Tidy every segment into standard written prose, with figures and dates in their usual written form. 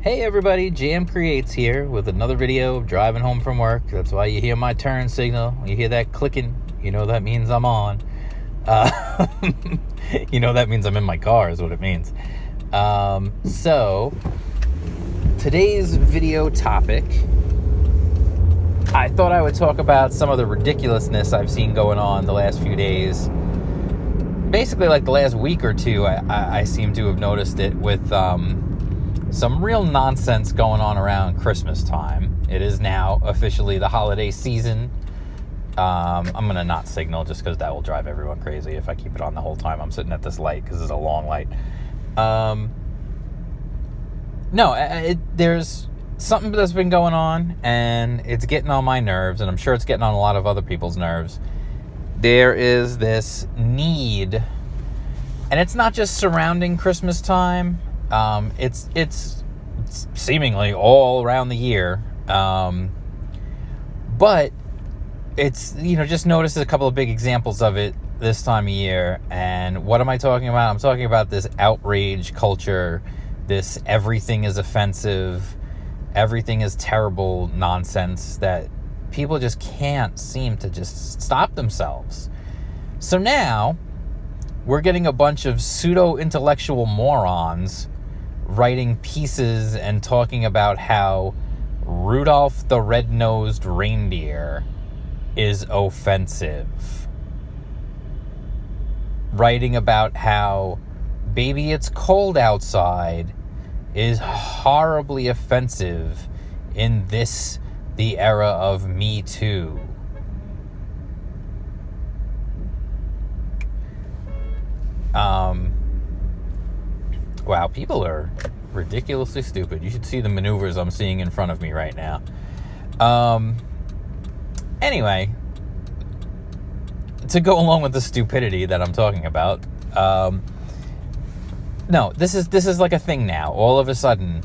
Hey everybody, Jam Creates here with another video of driving home from work. That's why you hear my turn signal. You hear that clicking, you know that means I'm on. You know that means I'm in my car is what it means. So, today's video topic, I thought I would talk about some of the ridiculousness I've seen going on the last few days. Basically, like the last week or two, I seem to have noticed it with some real nonsense going on around Christmas time. It is now officially the holiday season. I'm going to not signal just because that will drive everyone crazy if I keep it on the whole time I'm sitting at this light because it's a long light. There's something that's been going on and it's getting on my nerves, and I'm sure it's getting on a lot of other people's nerves. There is this need, and it's not just surrounding Christmas time. It's seemingly all around the year. But it's, just notice a couple of big examples of it this time of year. And what am I talking about? I'm talking about this outrage culture, this everything is offensive, everything is terrible nonsense that people just can't seem to just stop themselves. So now we're getting a bunch of pseudo-intellectual morons writing pieces and talking about how Rudolph the red-nosed reindeer is offensive. Writing about how Baby It's Cold Outside is horribly offensive in the era of Me Too. Wow, people are ridiculously stupid. You should see the maneuvers I'm seeing in front of me right now. Anyway, to go along with the stupidity that I'm talking about, no, this is like a thing now. All of a sudden,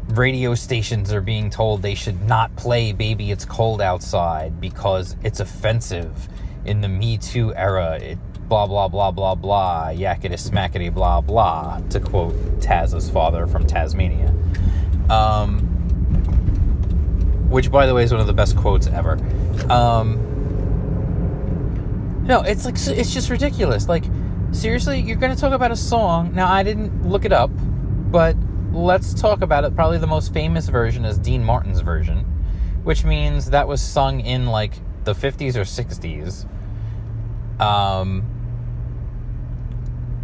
radio stations are being told they should not play Baby It's Cold Outside because it's offensive in the Me Too era. It blah, blah, blah, blah, blah, yakety smackety, blah, blah, to quote Taz's father from Tasmania. Which, by the way, is one of the best quotes ever. No, it's just ridiculous. Like, seriously, you're going to talk about a song. Now, I didn't look it up, but let's talk about it. Probably the most famous version is Dean Martin's version, which means that was sung in, like, the 50s or 60s.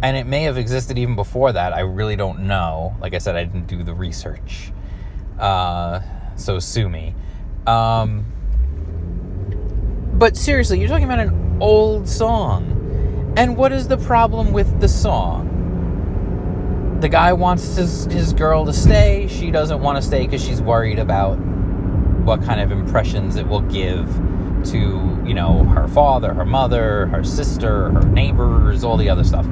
And it may have existed even before that. I really don't know. Like I said, I didn't do the research. So sue me. But seriously, you're talking about an old song. And what is the problem with the song? The guy wants his girl to stay. She doesn't want to stay because she's worried about what kind of impressions it will give to, her father, her mother, her sister, her neighbors, all the other stuff.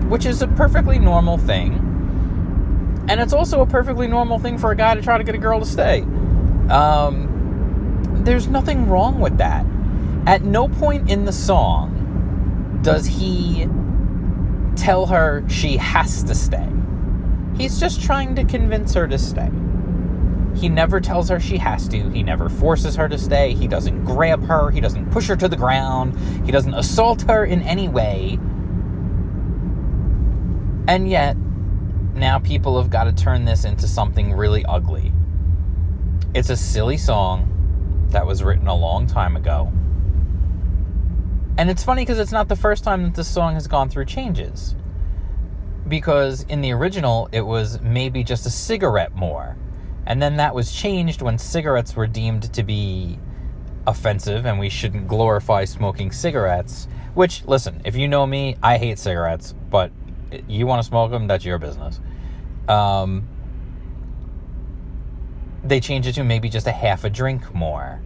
Which is a perfectly normal thing. And it's also a perfectly normal thing for a guy to try to get a girl to stay. There's nothing wrong with that. At no point in the song does he tell her she has to stay. He's just trying to convince her to stay. He never tells her she has to. He never forces her to stay. He doesn't grab her. He doesn't push her to the ground. He doesn't assault her in any way. And yet, now people have got to turn this into something really ugly. It's a silly song that was written a long time ago. And it's funny because it's not the first time that this song has gone through changes. Because in the original, it was maybe just a cigarette more. And then that was changed when cigarettes were deemed to be offensive and we shouldn't glorify smoking cigarettes. Which, listen, if you know me, I hate cigarettes, but you want to smoke them, that's your business. They changed it to maybe just a half a drink more.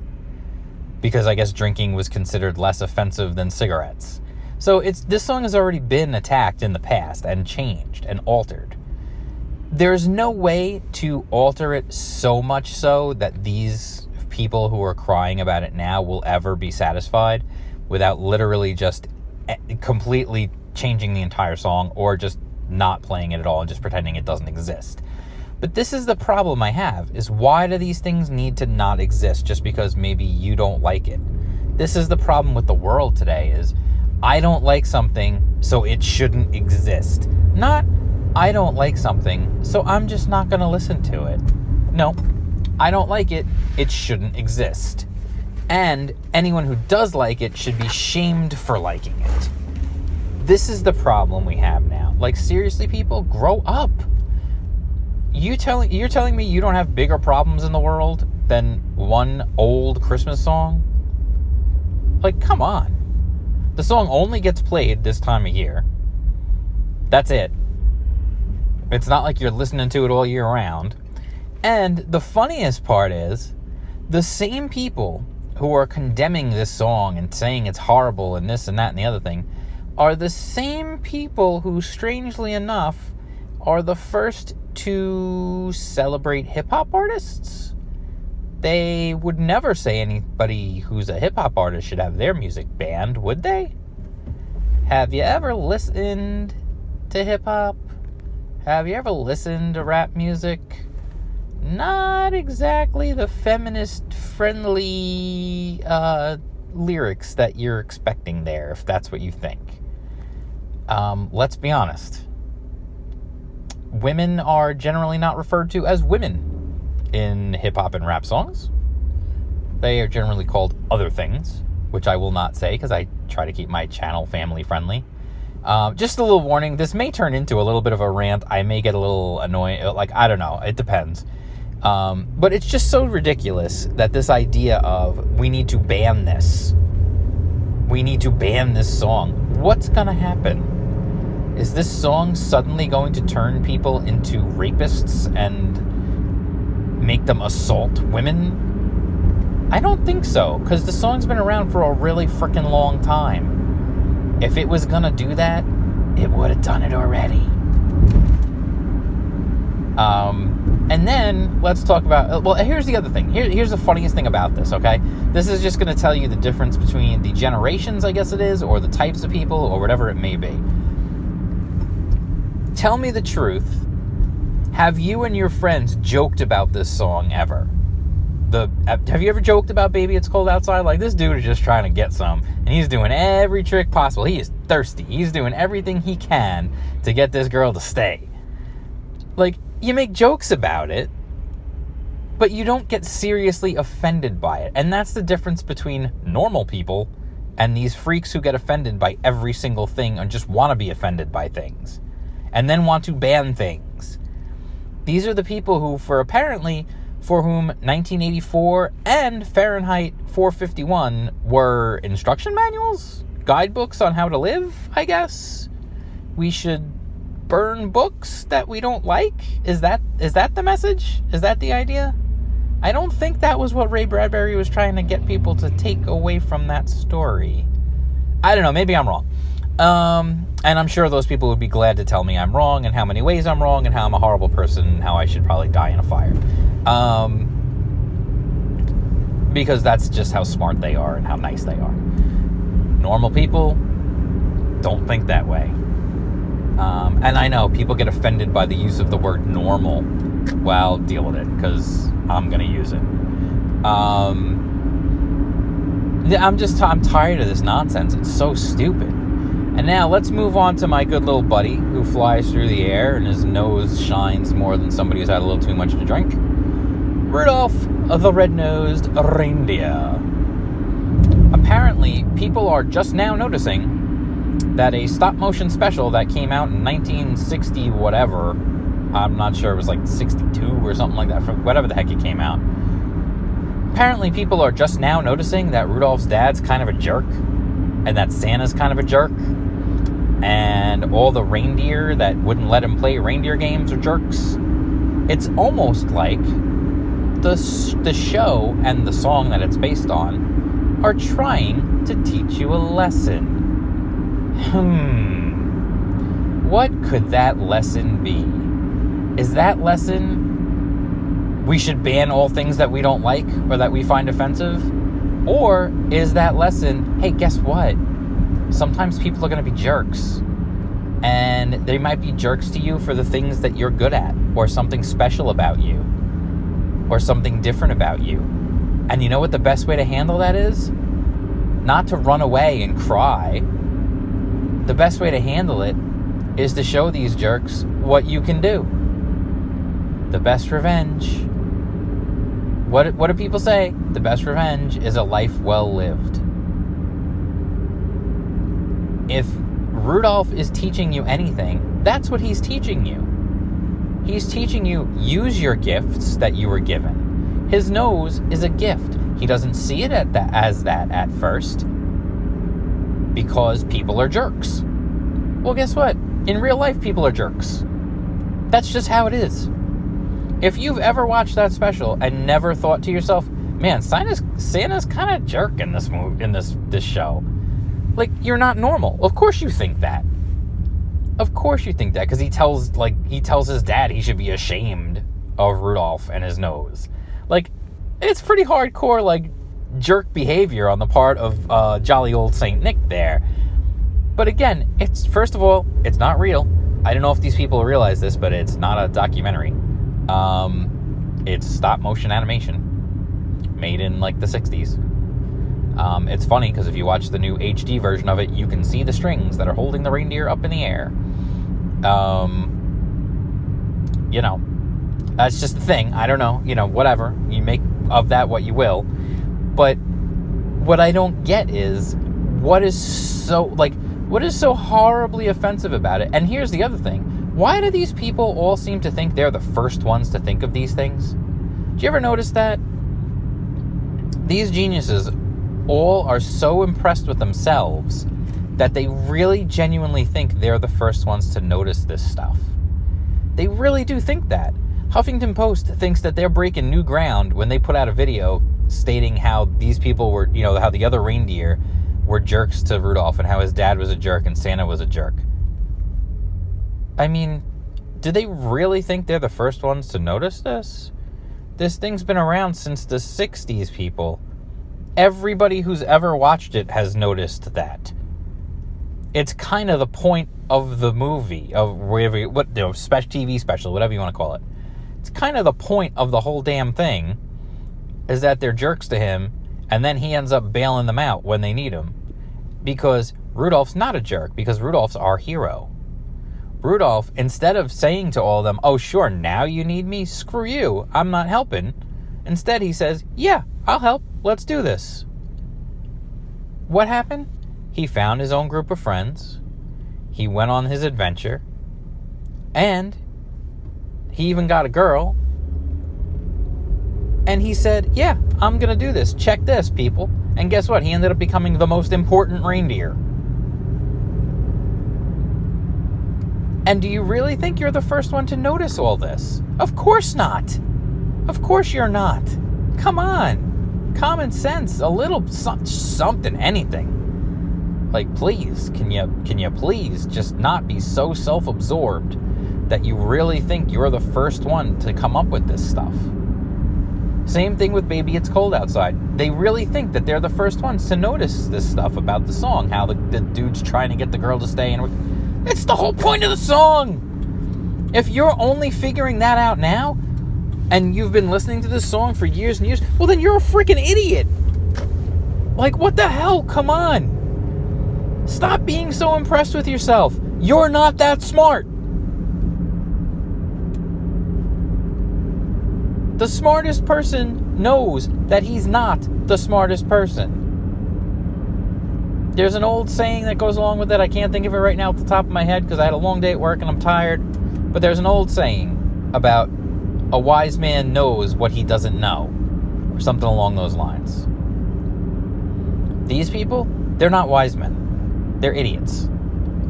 Because I guess drinking was considered less offensive than cigarettes. So this song has already been attacked in the past and changed and altered. There's no way to alter it so much so that these people who are crying about it now will ever be satisfied without literally just completely changing the entire song or just not playing it at all and just pretending it doesn't exist. But this is the problem I have, is why do these things need to not exist just because maybe you don't like it? This is the problem with the world today, is I don't like something, so it shouldn't exist. Not, I don't like something, so I'm just not going to listen to it. No, I don't like it, it shouldn't exist. And anyone who does like it should be shamed for liking it. This is the problem we have now. Like, seriously, people, grow up. You're telling me you don't have bigger problems in the world than one old Christmas song? Like, come on. The song only gets played this time of year. That's it. It's not like you're listening to it all year round. And the funniest part is, the same people who are condemning this song and saying it's horrible and this and that and the other thing are the same people who, strangely enough, are the first to celebrate hip-hop artists. They would never say anybody who's a hip-hop artist should have their music banned, would they? Have you ever listened to hip-hop? Have you ever listened to rap music? Not exactly the feminist-friendly lyrics that you're expecting there, if that's what you think. Let's be honest. Women are generally not referred to as women in hip-hop and rap songs. They are generally called other things, which I will not say because I try to keep my channel family-friendly. Just a little warning, this may turn into a little bit of a rant. I may get a little annoying. Like, I don't know. It depends. But it's just so ridiculous that this idea of, we need to ban this. We need to ban this song. What's going to happen? Is this song suddenly going to turn people into rapists and make them assault women? I don't think so, because the song's been around for a really freaking long time. If it was going to do that, it would have done it already. And then let's talk about, well, here's the other thing. Here's the funniest thing about this, okay? This is just going to tell you the difference between the generations, I guess it is, or the types of people, or whatever it may be. Tell me the truth. Have you and your friends joked about this song ever? Have you ever joked about Baby It's Cold Outside? Like, this dude is just trying to get some, and he's doing every trick possible. He is thirsty. He's doing everything he can to get this girl to stay. Like, you make jokes about it, but you don't get seriously offended by it. And that's the difference between normal people and these freaks who get offended by every single thing and just want to be offended by things and then want to ban things. These are the people who, for whom 1984 and Fahrenheit 451 were instruction manuals, guidebooks on how to live, I guess. We should burn books that we don't like? Is that the message? Is that the idea? I don't think that was what Ray Bradbury was trying to get people to take away from that story. I don't know, maybe I'm wrong. And I'm sure those people would be glad to tell me I'm wrong and how many ways I'm wrong and how I'm a horrible person and how I should probably die in a fire. Because that's just how smart they are and how nice they are. Normal people don't think that way. And I know people get offended by the use of the word normal. Well, deal with it, because I'm going to use it. I'm tired of this nonsense. It's so stupid. And now let's move on to my good little buddy who flies through the air and his nose shines more than somebody who's had a little too much to drink. Rudolph, the red-nosed reindeer. Apparently, people are just now noticing that a stop-motion special that came out in 1960 whatever, I'm not sure, it was like 62 or something like that, for whatever the heck it came out. Apparently, people are just now noticing that Rudolph's dad's kind of a jerk, and that Santa's kind of a jerk, and all the reindeer that wouldn't let him play reindeer games are jerks. It's almost like the show and the song that it's based on are trying to teach you a lesson. What could that lesson be? Is that lesson we should ban all things that we don't like or that we find offensive? Or is that lesson, hey, guess what? Sometimes people are going to be jerks. And they might be jerks to you for the things that you're good at, or something special about you, or something different about you. And you know what the best way to handle that is? Not to run away and cry. The best way to handle it is to show these jerks what you can do. The best revenge. What do people say? The best revenge is a life well lived. If Rudolph is teaching you anything, that's what he's teaching you. He's teaching you, use your gifts that you were given. His nose is a gift. He doesn't see it as that at first, because people are jerks. Well, guess what? In real life, people are jerks. That's just how it is. If you've ever watched that special and never thought to yourself, man, Santa's kind of jerk in this movie, in this show. Like, you're not normal. Of course you think that. Of course you think that, because he tells his dad he should be ashamed of Rudolph and his nose. Like, it's pretty hardcore, like, jerk behavior on the part of jolly old Saint Nick there. But again, first of all, it's not real. I don't know if these people realize this, but it's not a documentary. It's stop motion animation made in like the 60s. It's funny because if you watch the new HD version of it, you can see the strings that are holding the reindeer up in the air. That's just the thing. I don't know, whatever. You make of that what you will. But what I don't get is what is so horribly offensive about it? And here's the other thing. Why do these people all seem to think they're the first ones to think of these things? Do you ever notice that? These geniuses all are so impressed with themselves that they really genuinely think they're the first ones to notice this stuff. They really do think that. Huffington Post thinks that they're breaking new ground when they put out a video stating how these people were, how the other reindeer were jerks to Rudolph and how his dad was a jerk and Santa was a jerk. I mean, do they really think they're the first ones to notice this? This thing's been around since the 60s, people. Everybody who's ever watched it has noticed that. It's kind of the point of the movie, of TV special, whatever you want to call it. It's kind of the point of the whole damn thing, is that they're jerks to him, and then he ends up bailing them out when they need him. Because Rudolph's not a jerk, because Rudolph's our hero. Rudolph, instead of saying to all of them, oh, sure, now you need me? Screw you, I'm not helping. Instead, he says, yeah, I'll help. Let's do this. What happened? He found his own group of friends. He went on his adventure. And he even got a girl. And he said, yeah, I'm going to do this. Check this, people. And guess what? He ended up becoming the most important reindeer. And do you really think you're the first one to notice all this? Of course not. Of course you're not. Come on. Common sense. A little something, anything. Like, please, can you please just not be so self-absorbed that you really think you're the first one to come up with this stuff? Same thing with Baby It's Cold Outside. They really think that they're the first ones to notice this stuff about the song, how the dude's trying to get the girl to stay. And it's the whole point of the song. If you're only figuring that out now, and you've been listening to this song for years and years, well, then you're a freaking idiot. Like, what the hell? Come on. Stop being so impressed with yourself. You're not that smart. The smartest person knows that he's not the smartest person. There's an old saying that goes along with it. I can't think of it right now off the top of my head because I had a long day at work and I'm tired. But there's an old saying about a wise man knows what he doesn't know, or something along those lines. These people, they're not wise men. They're idiots.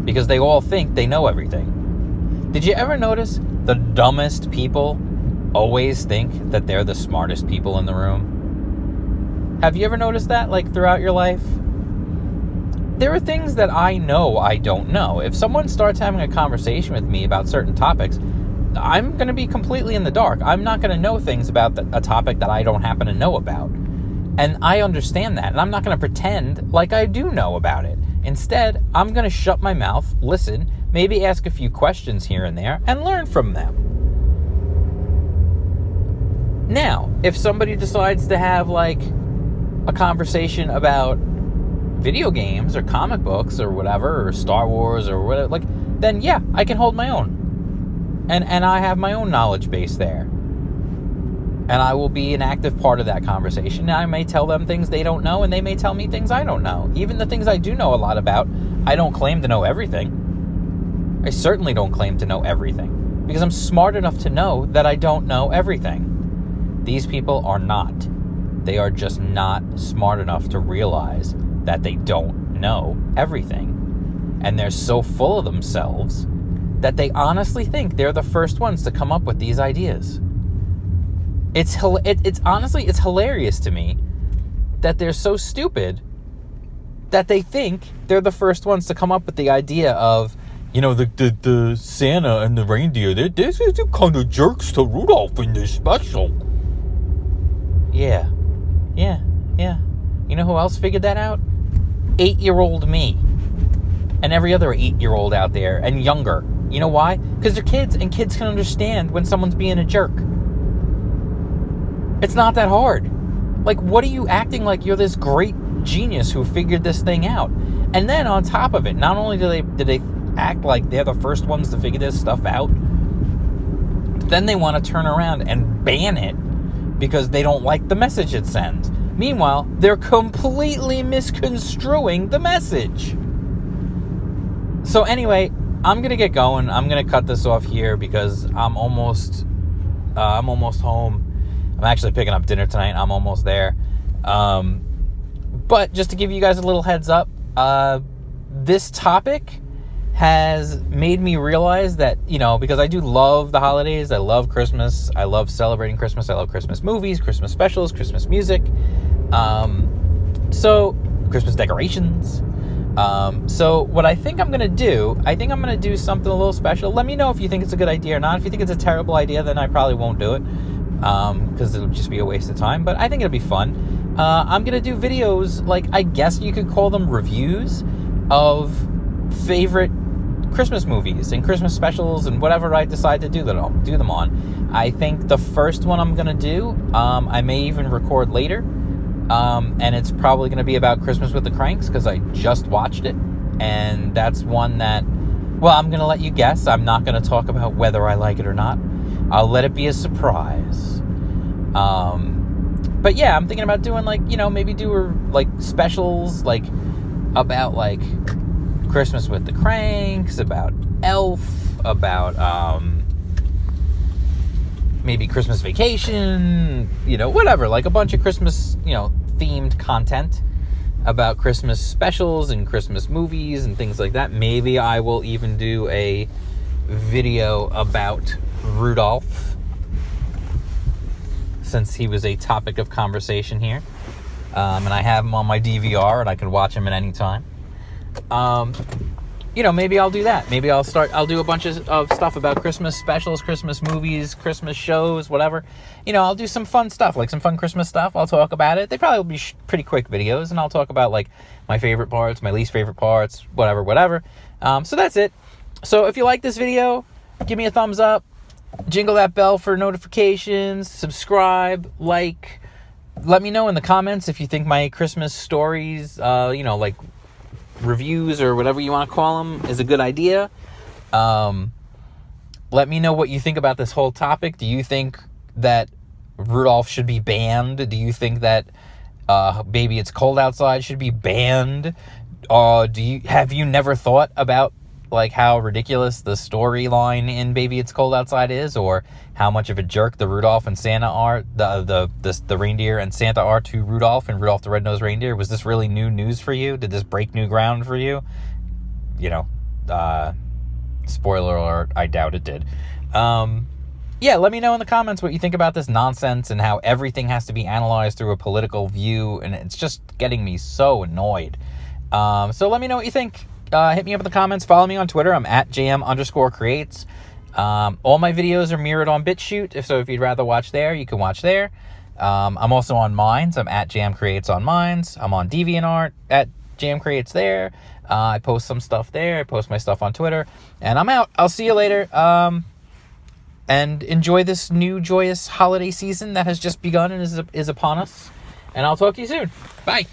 Because they all think they know everything. Did you ever notice the dumbest people always think that they're the smartest people in the room? Have you ever noticed that, like, throughout your life? There are things that I know I don't know. If someone starts having a conversation with me about certain topics, I'm going to be completely in the dark. I'm not going to know things about a topic that I don't happen to know about. And I understand that. And I'm not going to pretend like I do know about it. Instead, I'm going to shut my mouth, listen, maybe ask a few questions here and there and learn from them. Now, if somebody decides to have like a conversation about video games or comic books or whatever, or Star Wars or whatever, like, then yeah, I can hold my own. And I have my own knowledge base there. And I will be an active part of that conversation. I may tell them things they don't know, and they may tell me things I don't know. Even the things I do know a lot about, I don't claim to know everything. I certainly don't claim to know everything, because I'm smart enough to know that I don't know everything. These people are not. They are just not smart enough to realize that they don't know everything. And they're so full of themselves that they honestly think they're the first ones to come up with these ideas. It's honestly, it's hilarious to me that they're so stupid that they think they're the first ones to come up with the idea of, you know, the Santa and the reindeer, they're kind of jerks to Rudolph in this special. Yeah. You know who else figured that out? 8-year-old me. And every other 8-year-old out there, and younger. You know why? Because they're kids, and kids can understand when someone's being a jerk. It's not that hard. Like, what are you acting like you're this great genius who figured this thing out? And then on top of it, not only did they act like they're the first ones to figure this stuff out, then they want to turn around and ban it because they don't like the message it sends. Meanwhile, they're completely misconstruing the message. So anyway, I'm going to get going. I'm going to cut this off here because I'm almost home. I'm actually picking up dinner tonight. I'm almost there. But just to give you guys a little heads up, this topic has made me realize that, you know, because I do love the holidays. I love Christmas. I love celebrating Christmas. I love Christmas movies, Christmas specials, Christmas music. So Christmas decorations. So what I think I'm going to do, something a little special. Let me know if you think it's a good idea or not. If you think it's a terrible idea, then I probably won't do it. Because it'll just be a waste of time, but I think it'll be fun. I'm going to do videos, like, I guess you could call them reviews of favorite Christmas movies and Christmas specials and whatever I decide to do them on. I think the first one I'm going to do, I may even record later, and it's probably going to be about Christmas with the Cranks, because I just watched it, and that's one that, well, I'm going to let you guess. I'm not going to talk about whether I like it or not. I'll let it be a surprise. But yeah, I'm thinking about doing, like, you know, maybe do like specials, like about like Christmas with the Cranks, about Elf, about maybe Christmas Vacation, you know, whatever, like a bunch of Christmas, you know, themed content about Christmas specials and Christmas movies and things like that. Maybe I will even do a video about Rudolph, since he was a topic of conversation here, and I have him on my DVR and I can watch him at any time. You know, maybe I'll do that. Maybe I'll do a bunch of stuff about Christmas specials, Christmas movies, Christmas shows, whatever. You know, I'll do some fun stuff, like some fun Christmas stuff. I'll talk about it. They probably will be pretty quick videos, and I'll talk about, like, my favorite parts, my least favorite parts, whatever. So that's it. So if you like this video, give me a thumbs up. Jingle that bell for notifications, subscribe, like. Let me know in the comments if you think my Christmas stories, you know, like reviews or whatever you want to call them, is a good idea. Let me know what you think about this whole topic. Do you think that Rudolph should be banned? Do you think that Baby It's Cold Outside should be banned? Have you never thought about, like, how ridiculous the storyline in Baby It's Cold Outside is, or how much of a jerk the Rudolph and Santa are, the reindeer and Santa are to Rudolph and Rudolph the Red-Nosed Reindeer? Was this really new news for you? Did this break new ground for you? You know, spoiler alert, I doubt it did. Yeah, let me know in the comments what you think about this nonsense and how everything has to be analyzed through a political view, and it's just getting me so annoyed. So let me know what you think. Hit me up in the comments. Follow me on Twitter. I'm at JM_creates. All my videos are mirrored on BitChute. If you'd rather watch there, you can watch there. I'm also on Minds. I'm at JamCreates on Minds. I'm on DeviantArt at Jam Creates there. I post some stuff there. I post my stuff on Twitter. And I'm out. I'll see you later. And enjoy this new joyous holiday season that has just begun and is upon us. And I'll talk to you soon. Bye.